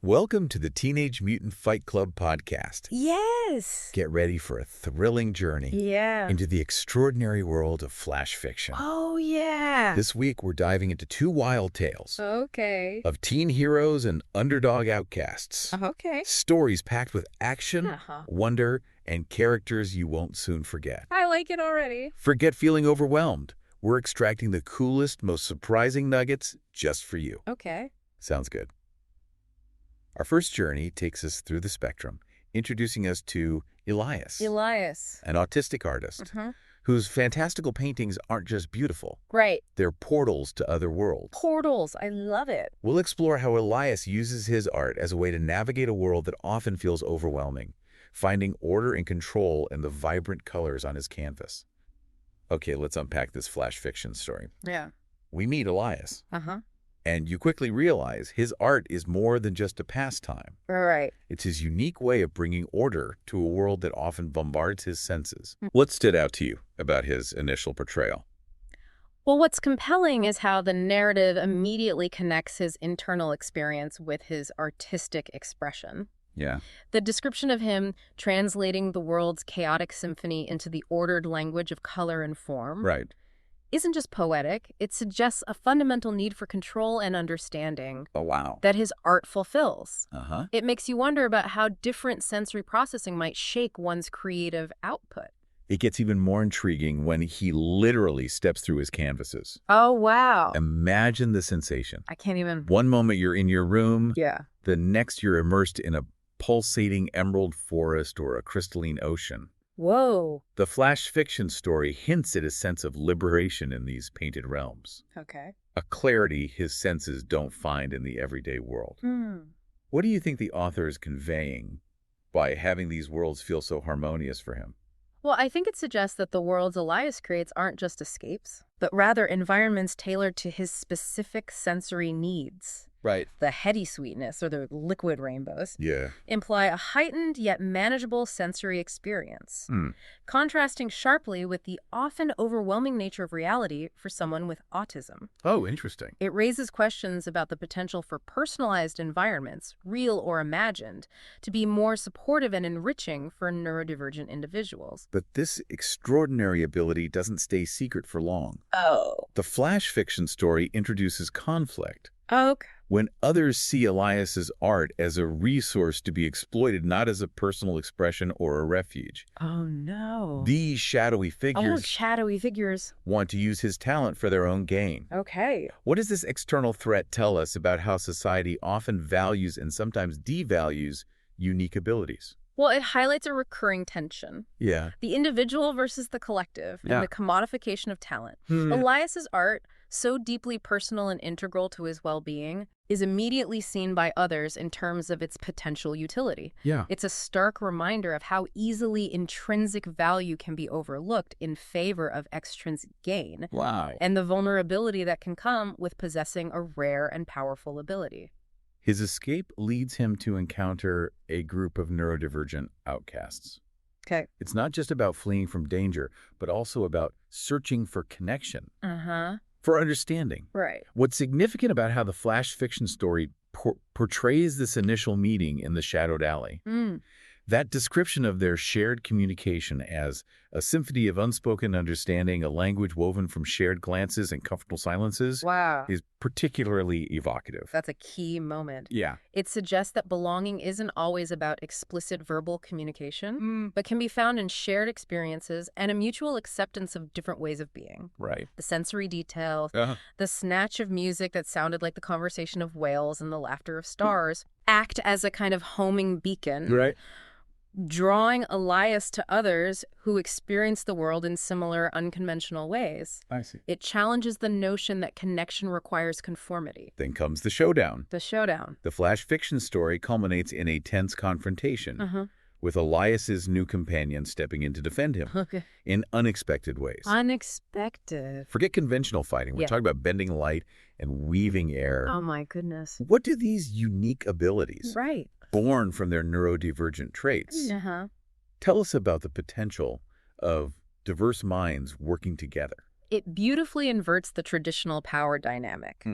Welcome to the Teenage Mutant Fight Club podcast. Yes. Get ready for a thrilling journey into the extraordinary world of flash fiction. Oh, yeah. This week, we're diving into two wild tales Okay. of teen heroes and underdog outcasts. Okay. Stories packed with action, Uh-huh. wonder, and characters you won't soon forget. I like it already. Forget feeling overwhelmed. We're extracting the coolest, most surprising nuggets just for you. Okay. Sounds good. Our first journey takes us through the spectrum, introducing us to Elias, an autistic artist, whose fantastical paintings aren't just beautiful. Right. They're portals to other worlds. Portals. I love it. We'll explore how Elias uses his art as a way to navigate a world that often feels overwhelming, finding order and control in the vibrant colors on his canvas. Okay, let's unpack this flash fiction story. Yeah. We meet Elias. Uh-huh. And you quickly realize his art is more than just a pastime. Right. It's his unique way of bringing order to a world that often bombards his senses. What stood out to you about his initial portrayal? Well, what's compelling is how the narrative immediately connects his internal experience with his artistic expression. Yeah. The description of him translating the world's chaotic symphony into the ordered language of color and form Right. isn't just poetic. It suggests a fundamental need for control and understanding Oh, wow. that his art fulfills. Uh-huh. It makes you wonder about how different sensory processing might shake one's creative output. It gets even more intriguing when he literally steps through his canvases. Oh, wow. Imagine the sensation. I can't even... One moment you're in your room, Yeah. the next you're immersed in a pulsating emerald forest or a crystalline ocean. Whoa. The flash fiction story hints at a sense of liberation in these painted realms, Okay. a clarity his senses don't find in the everyday world. What do you think the author is conveying by having these worlds feel so harmonious for him? Well, I think it suggests that the worlds Elias creates aren't just escapes, but rather environments tailored to his specific sensory needs. Right. The heady sweetness, or the liquid rainbows, Yeah. imply a heightened yet manageable sensory experience, contrasting sharply with the often overwhelming nature of reality for someone with autism. Oh, interesting. It raises questions about the potential for personalized environments, real or imagined, to be more supportive and enriching for neurodivergent individuals. But this extraordinary ability doesn't stay secret for long. Oh. The flash fiction story introduces conflict. Okay. When others see Elias's art as a resource to be exploited, not as a personal expression or a refuge. Oh, no. These shadowy figures shadowy figures. want to use his talent for their own gain. Okay. What does this external threat tell us about how society often values and sometimes devalues unique abilities? Well, it highlights a recurring tension. Yeah. The individual versus the collective, Yeah. and the commodification of talent. Elias's art, so deeply personal and integral to his well-being, is immediately seen by others in terms of its potential utility. Yeah. It's a stark reminder of how easily intrinsic value can be overlooked in favor of extrinsic gain, Wow. and the vulnerability that can come with possessing a rare and powerful ability. His escape leads him to encounter a group of neurodivergent outcasts. Okay. It's not just about fleeing from danger, but also about searching for connection, for understanding. Right. What's significant about how the flash fiction story portrays this initial meeting in the shadowed alley, that description of their shared communication as a symphony of unspoken understanding, a language woven from shared glances and comfortable silences, Wow. is particularly evocative. That's a key moment. Yeah. It suggests that belonging isn't always about explicit verbal communication, but can be found in shared experiences and a mutual acceptance of different ways of being. Right. The sensory details, the snatch of music that sounded like the conversation of whales and the laughter of stars, act as a kind of homing beacon, Right. drawing Elias to others who experience the world in similar, unconventional ways. I see. It challenges the notion that connection requires conformity. Then comes the showdown. The showdown. The flash fiction story culminates in a tense confrontation, with Elias's new companion stepping in to defend him in unexpected ways. Unexpected. Forget conventional fighting. We're Yeah. talking about bending light and weaving air. Oh, my goodness. What do these unique abilities, Right. born from their neurodivergent traits, tell us about the potential of diverse minds working together? It beautifully inverts the traditional power dynamic.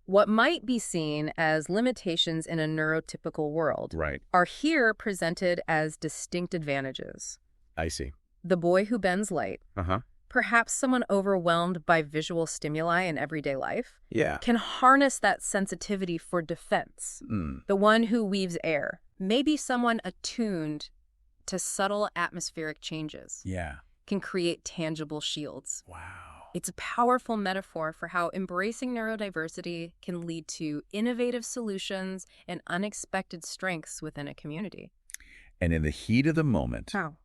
What might be seen as limitations in a neurotypical world Right. are here presented as distinct advantages. I see. The boy who bends light, Uh-huh. perhaps someone overwhelmed by visual stimuli in everyday life, Yeah. can harness that sensitivity for defense. Mm. The one who weaves air, maybe someone attuned to subtle atmospheric changes, Yeah. can create tangible shields. Wow. It's a powerful metaphor for how embracing neurodiversity can lead to innovative solutions and unexpected strengths within a community. And in the heat of the moment, How?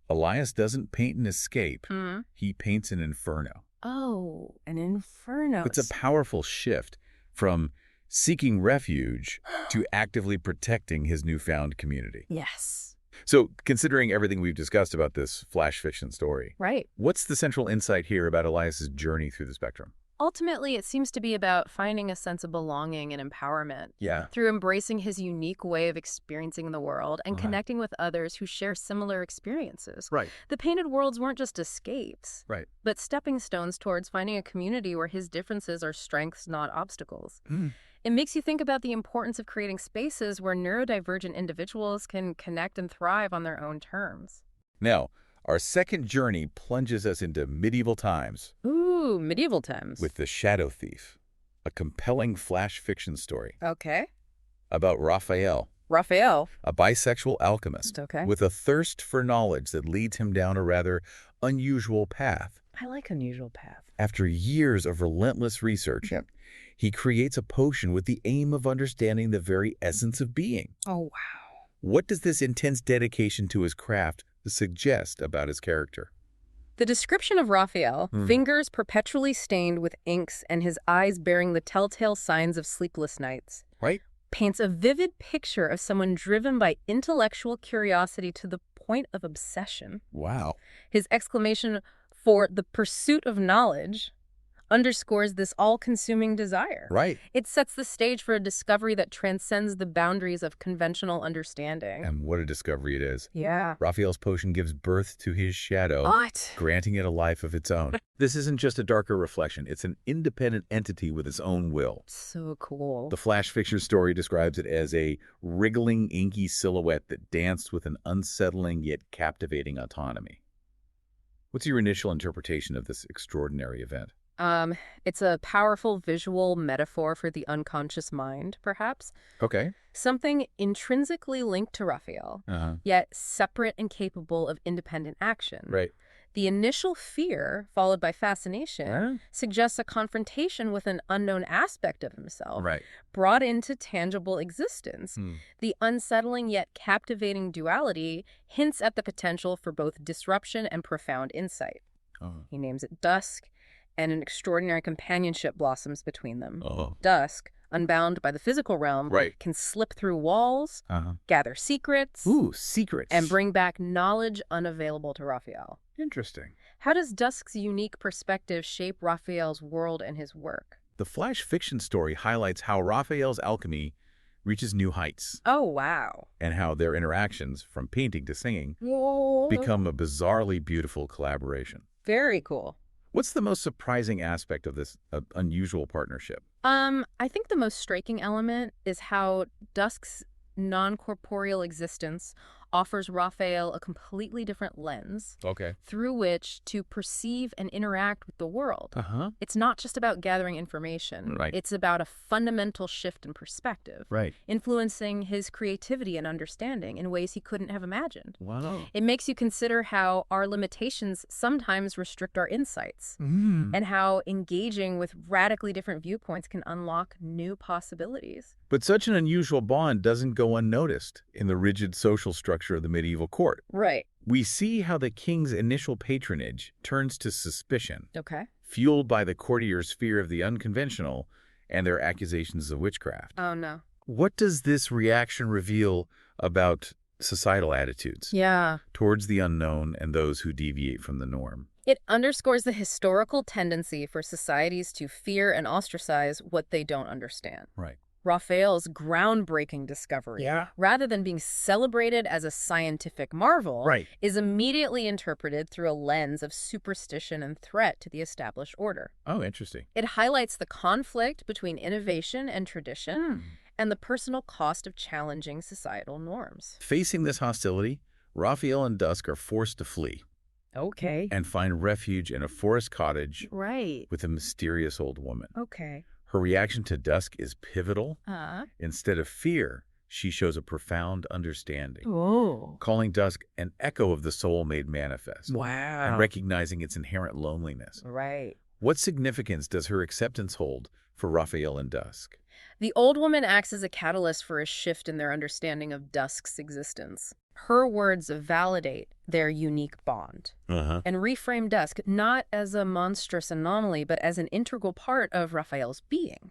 Elias doesn't paint an escape. He paints an inferno. Oh, an inferno. It's a powerful shift from seeking refuge to actively protecting his newfound community. Yes. So, considering everything we've discussed about this flash fiction story, Right. what's the central insight here about Elias's journey through the spectrum? Ultimately, it seems to be about finding a sense of belonging and empowerment Yeah. through embracing his unique way of experiencing the world and connecting with others who share similar experiences. Right. The painted worlds weren't just escapes, Right. but stepping stones towards finding a community where his differences are strengths, not obstacles. It makes you think about the importance of creating spaces where neurodivergent individuals can connect and thrive on their own terms. Now, our second journey plunges us into medieval times Ooh, medieval times. with The Shadow Thief, a compelling flash fiction story Okay. about Raphael, Raphael. a bisexual alchemist Okay. with a thirst for knowledge that leads him down a rather unusual path. I like unusual path. After years of relentless research, he creates a potion with the aim of understanding the very essence of being. Oh, wow. What does this intense dedication to his craft suggest about his character? The description of Raphael, fingers perpetually stained with inks and his eyes bearing the telltale signs of sleepless nights, Right? paints a vivid picture of someone driven by intellectual curiosity to the point of obsession. Wow. His exclamation for the pursuit of knowledge underscores this all-consuming desire. Right. It sets the stage for a discovery that transcends the boundaries of conventional understanding. And what a discovery it is. Yeah. Raphael's potion gives birth to his shadow, What? granting it a life of its own. This isn't just a darker reflection. It's an independent entity with its own will. So cool. The flash fiction story describes it as a wriggling, inky silhouette that danced with an unsettling yet captivating autonomy. What's your initial interpretation of this extraordinary event? It's a powerful visual metaphor for the unconscious mind, perhaps. Okay. Something intrinsically linked to Raphael, yet separate and capable of independent action. Right. The initial fear, followed by fascination, suggests a confrontation with an unknown aspect of himself, Right. brought into tangible existence. The unsettling yet captivating duality hints at the potential for both disruption and profound insight. He names it Dusk, and an extraordinary companionship blossoms between them. Dusk, unbound by the physical realm, can slip through walls, gather secrets, Ooh, secrets. and bring back knowledge unavailable to Raphael. Interesting. How does Dusk's unique perspective shape Raphael's world and his work? The flash fiction story highlights how Raphael's alchemy reaches new heights, Oh, wow. and how their interactions, from painting to singing, become a bizarrely beautiful collaboration. Very cool. What's the most surprising aspect of this unusual partnership? I think the most striking element is how Dusk's non-corporeal existence offers Raphael a completely different lens through which to perceive and interact with the world. It's not just about gathering information. It's about a fundamental shift in perspective, influencing his creativity and understanding in ways he couldn't have imagined. Wow. It makes you consider how our limitations sometimes restrict our insights, and how engaging with radically different viewpoints can unlock new possibilities. But such an unusual bond doesn't go unnoticed in the rigid social structure of the medieval court. Right. We see how the king's initial patronage turns to suspicion, Okay. fueled by the courtiers' fear of the unconventional and their accusations of witchcraft. Oh, no. What does this reaction reveal about societal attitudes towards the unknown and those who deviate from the norm? It underscores the historical tendency for societies to fear and ostracize what they don't understand. Right. Raphael's groundbreaking discovery, rather than being celebrated as a scientific marvel, is immediately interpreted through a lens of superstition and threat to the established order. Oh, interesting. It highlights the conflict between innovation and tradition and the personal cost of challenging societal norms. Facing this hostility, Raphael and Dusk are forced to flee. Okay. And find refuge in a forest cottage with a mysterious old woman. Okay. Her reaction to Dusk is pivotal. Instead of fear, she shows a profound understanding, calling Dusk an echo of the soul made manifest. Wow. And recognizing its inherent loneliness. Right. What significance does her acceptance hold for Raphael and Dusk? The old woman acts as a catalyst for a shift in their understanding of Dusk's existence. Her words validate their unique bond and reframe Dusk not as a monstrous anomaly, but as an integral part of Raphael's being.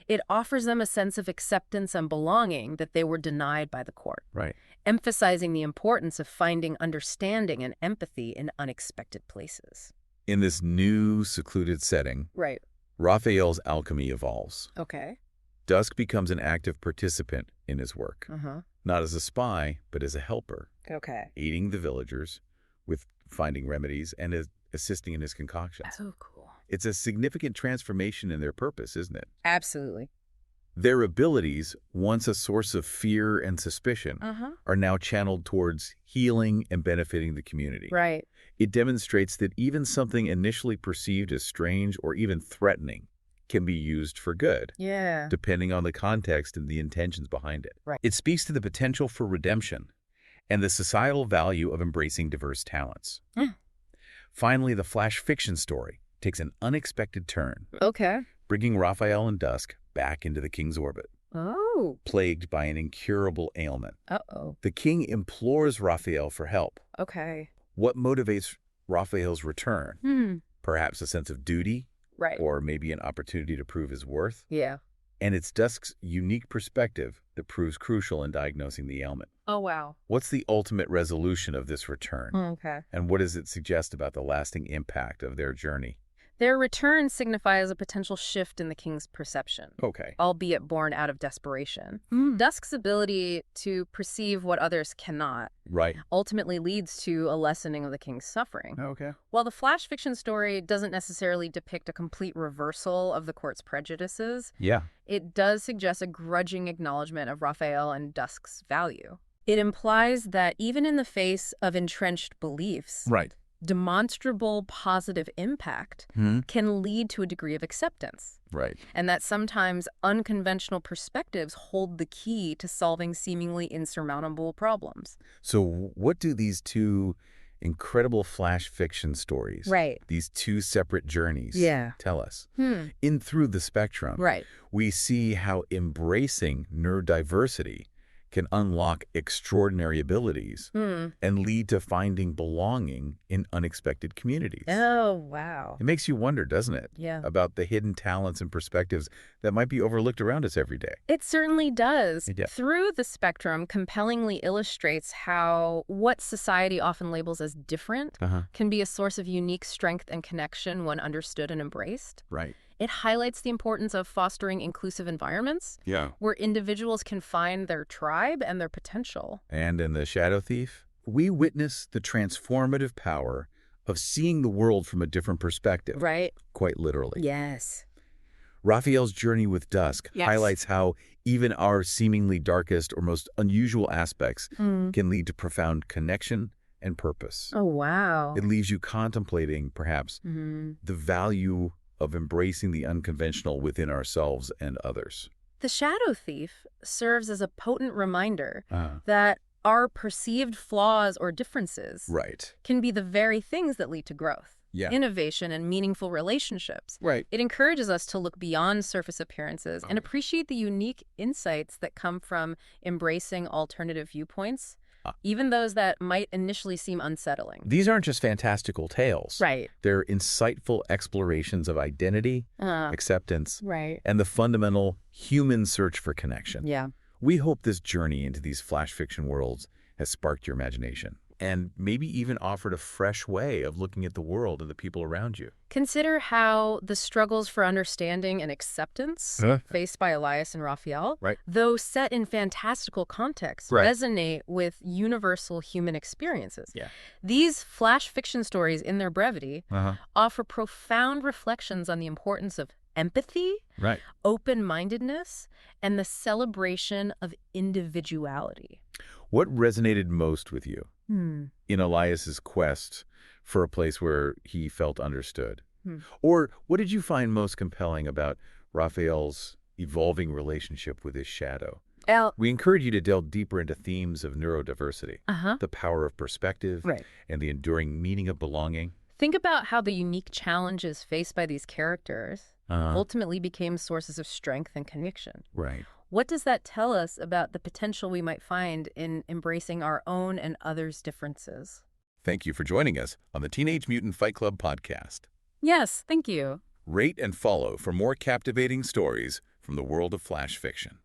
It offers them a sense of acceptance and belonging that they were denied by the court, emphasizing the importance of finding understanding and empathy in unexpected places. In this new, secluded setting, Raphael's alchemy evolves. Okay. Dusk becomes an active participant in his work, not as a spy, but as a helper, aiding the villagers with finding remedies and assisting in his concoctions. Oh, cool. It's a significant transformation in their purpose, isn't it? Absolutely. Their abilities, once a source of fear and suspicion, are now channeled towards healing and benefiting the community. Right. It demonstrates that even something initially perceived as strange or even threatening can be used for good, depending on the context and the intentions behind it. It speaks to the potential for redemption and the societal value of embracing diverse talents. Finally, the flash fiction story takes an unexpected turn, bringing Raphael and Dusk back into the king's orbit, plagued by an incurable ailment. The king implores Raphael for help. What motivates Raphael's return? Perhaps a sense of duty? Or maybe an opportunity to prove his worth. And it's Dusk's unique perspective that proves crucial in diagnosing the ailment. Oh, wow. What's the ultimate resolution of this return? And what does it suggest about the lasting impact of their journey? Their return signifies a potential shift in the king's perception, albeit born out of desperation. Dusk's ability to perceive what others cannot ultimately leads to a lessening of the king's suffering. While the flash fiction story doesn't necessarily depict a complete reversal of the court's prejudices, it does suggest a grudging acknowledgement of Raphael and Dusk's value. It implies that even in the face of entrenched beliefs, demonstrable positive impact can lead to a degree of acceptance. And that sometimes unconventional perspectives hold the key to solving seemingly insurmountable problems. So what do these two incredible flash fiction stories, these two separate journeys, tell us? In Through the Spectrum, we see how embracing neurodiversity can unlock extraordinary abilities and lead to finding belonging in unexpected communities. Oh, wow. It makes you wonder, doesn't it? About the hidden talents and perspectives that might be overlooked around us every day. It certainly does. Through the Spectrum compellingly illustrates how what society often labels as different can be a source of unique strength and connection when understood and embraced. It highlights the importance of fostering inclusive environments where individuals can find their tribe and their potential. And in The Shadow Thief, we witness the transformative power of seeing the world from a different perspective. Quite literally. Raphael's journey with Dusk highlights how even our seemingly darkest or most unusual aspects can lead to profound connection and purpose. Oh, wow. It leaves you contemplating, perhaps, the value of embracing the unconventional within ourselves and others. The Shadow Thief serves as a potent reminder that our perceived flaws or differences can be the very things that lead to growth, innovation, and meaningful relationships. It encourages us to look beyond surface appearances and appreciate the unique insights that come from embracing alternative viewpoints, even those that might initially seem unsettling. These aren't just fantastical tales. They're insightful explorations of identity, acceptance, and the fundamental human search for connection. We hope this journey into these flash fiction worlds has sparked your imagination. and maybe even offered a fresh way of looking at the world and the people around you. Consider how the struggles for understanding and acceptance faced by Elias and Raphael, though set in fantastical contexts, resonate with universal human experiences. These flash fiction stories, in their brevity, offer profound reflections on the importance of empathy, open-mindedness, and the celebration of individuality. What resonated most with you in Elias's quest for a place where he felt understood? Or what did you find most compelling about Raphael's evolving relationship with his shadow? We encourage you to delve deeper into themes of neurodiversity, the power of perspective, and the enduring meaning of belonging. Think about how the unique challenges faced by these characters ultimately became sources of strength and conviction. What does that tell us about the potential we might find in embracing our own and others' differences? Thank you for joining us on the Teenage Mutant Fight Club podcast. Yes, thank you. Rate and follow for more captivating stories from the world of flash fiction.